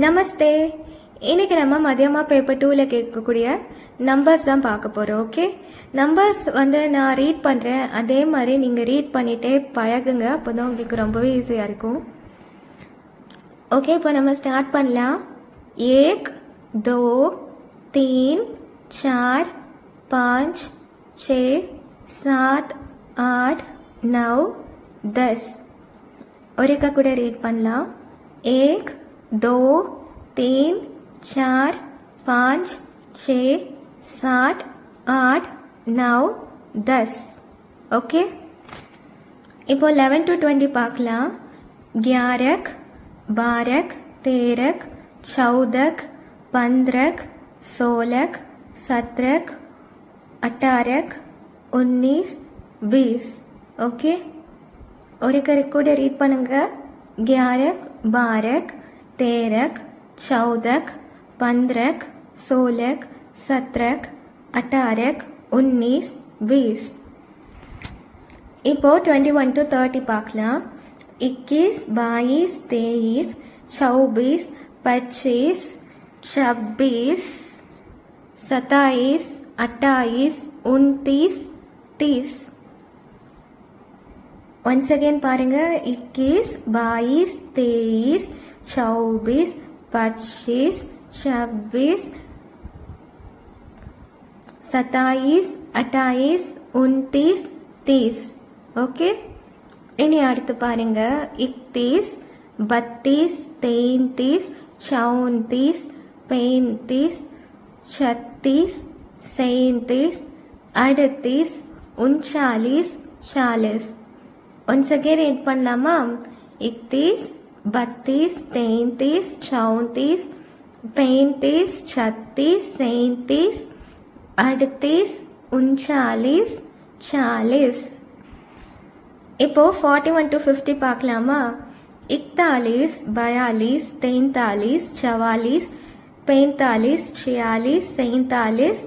நமஸ்தே. இன்னைக்கு நம்ம மதியமாக பேப்பர் 2ல் கேட்கக்கூடிய நம்பர்ஸ் தான் பார்க்க போகிறோம். ஓகே, நம்பர்ஸ் நான் ரீட் பண்ணுறேன், அதே மாதிரி நீங்கள் ரீட் பண்ணிகிட்டே பழகுங்க, அப்போ தான் உங்களுக்கு ரொம்பவே ஈஸியாக இருக்கும். ஓகே, இப்போ நம்ம ஸ்டார்ட் பண்ணலாம். 1 2 3 4 5 6 7 8 9 10. ஒருக்கா கூட ரீட் பண்ணலாம். 1 2 3 4 5 6 7 8 9 10. ஓகே, இப்போ 11 to 20 பார்க்கலாம். 11 12 13 14 15 16 17 18 19 20. ஓகே, ஒரு கூட ரீட் பண்ணுங்க. 11 12 13 14 15 16 17 18 19 20. இப்போ 21 to 30 பார்க்கலாம். 21 22 23 24 25 26 27 28 29 30. once again பாருங்க. 21 22 23 24 25 26 27 28 29 30. ஓகே, இனி அடுத்து பாருங்க. 31 32 33 34 35 36 37 38 39 40. once again read பண்ணலாமா? 31 32 33 34 35 36 37 38 39 40. இப்போ 41 to 50 பார்க்கலாமா? 41 42 43 44 45 46 47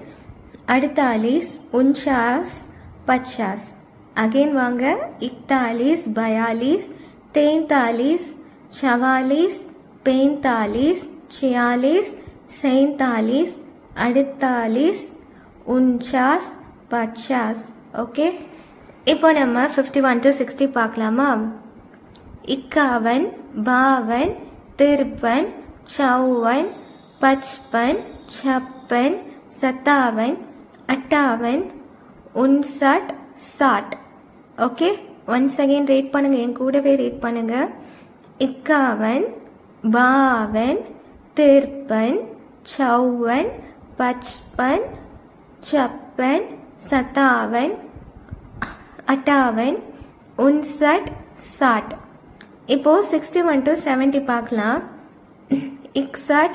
48 49 50. अगेन वांग 41 42 43 44 45 46 47 48 49 50. ஓகே, இப்போ நம்ம 51 to 60 பார்க்கலாமா? 51 52 53 54 55 56 57 58 59 60. ஓகே, ஒன்ஸ் அகெயின் ரீட் பண்ணுங்க, என் கூடவே ரீட் பண்ணுங்க. 51 52 53 54 55 56 57 58 59 60. இப்போ 61 to 70 பார்க்கலாம். 61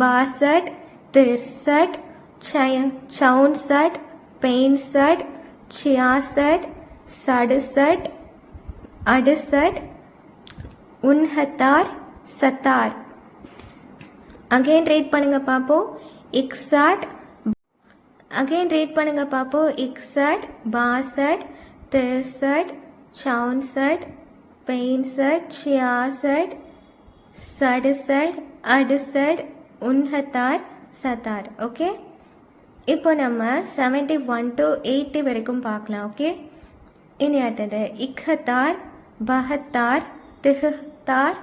62 63 64 65 66 67 68 69 70. अगेन रीड பண்ணுங்க பாப்போம். 61 अगेन रीड பண்ணுங்க பாப்போம். 61 62 63 64 65 66 67 68 69 70. ஓகே, இப்போ நம்ம 71 to 80 வரைக்கும் பார்க்கலாம். ஓகே, இனி அடுத்தது 71 72 73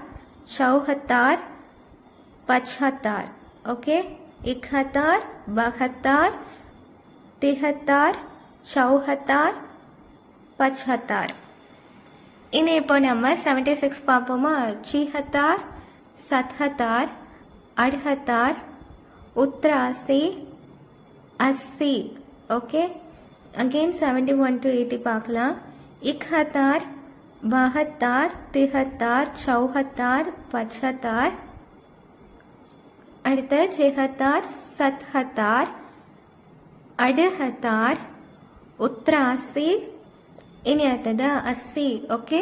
74 75. ஓகே, 71 72 73 74 75. இனி இப்போ நம்ம 76 பார்ப்போமா? 76 77 78 83 80. ஓகே, अगेन 71 to 80 பார்க்கலாம். 71 72 73 74 75. அடுத்து 76 77 78 83. இனி அடுத்தது 80. ஓகே,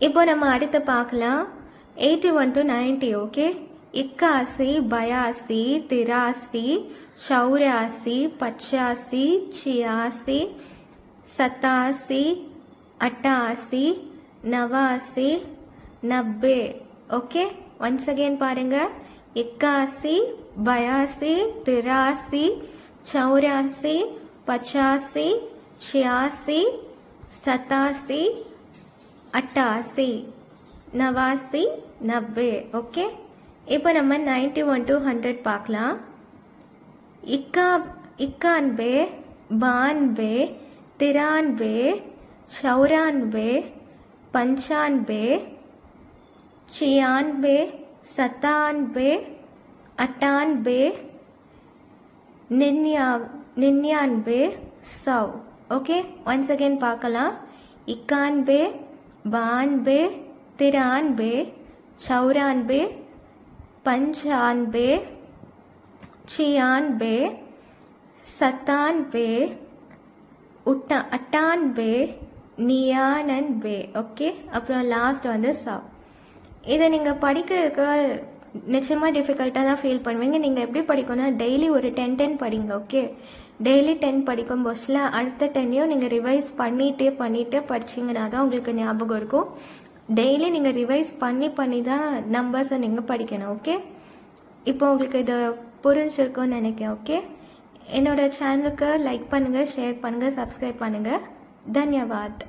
இப்போ நம்ம அடுத்து பார்க்கலாம். 81 to 90. Okay, 81 82 83 84 85 86 87 88 89 90. Okay, once again பாருங்க. 81, 82, 83, 84, 85, 86, 87, 88, 89, 90. ஓகே, இப்போ நம்ம 91 to 100 பார்க்கலாம். 91, 92, 93, 94, 95, 96, 97, 98, 99, 100. ஓகே, ஒன்ஸ் அகெயின் பார்க்கலாம். 91, 92, 93, 94, 95, 96, 97, 98, 99. ஓகே, அப்புறம் லாஸ்ட் வந்து 100. இதை நீங்கள் படிக்கிறதுக்கு நிச்சயமாக டிஃபிகல்ட்டாக தான் ஃபீல் பண்ணுவீங்க. நீங்கள் எப்படி படிக்கணும்னா டெய்லி ஒரு 10 படிங்க. ஓகே, டெய்லி 10 படிக்கும் போஸ்டில் அடுத்த 10ஐயும் நீங்கள் ரிவைஸ் பண்ணிட்டு படிச்சிங்கன்னா தான் உங்களுக்கு ஞாபகம் இருக்கும். டெய்லி நீங்கள் ரிவைஸ் பண்ணி தான் நம்பர்ஸை நீங்கள் படிக்கணும். ஓகே, இப்போ உங்களுக்கு இது புரிஞ்சிருக்கும்னு நினைக்கிறேன். ஓகே, என்னோட சேனலுக்கு லைக் பண்ணுங்கள், ஷேர் பண்ணுங்கள், சப்ஸ்கிரைப் பண்ணுங்கள். தன்யவாத்.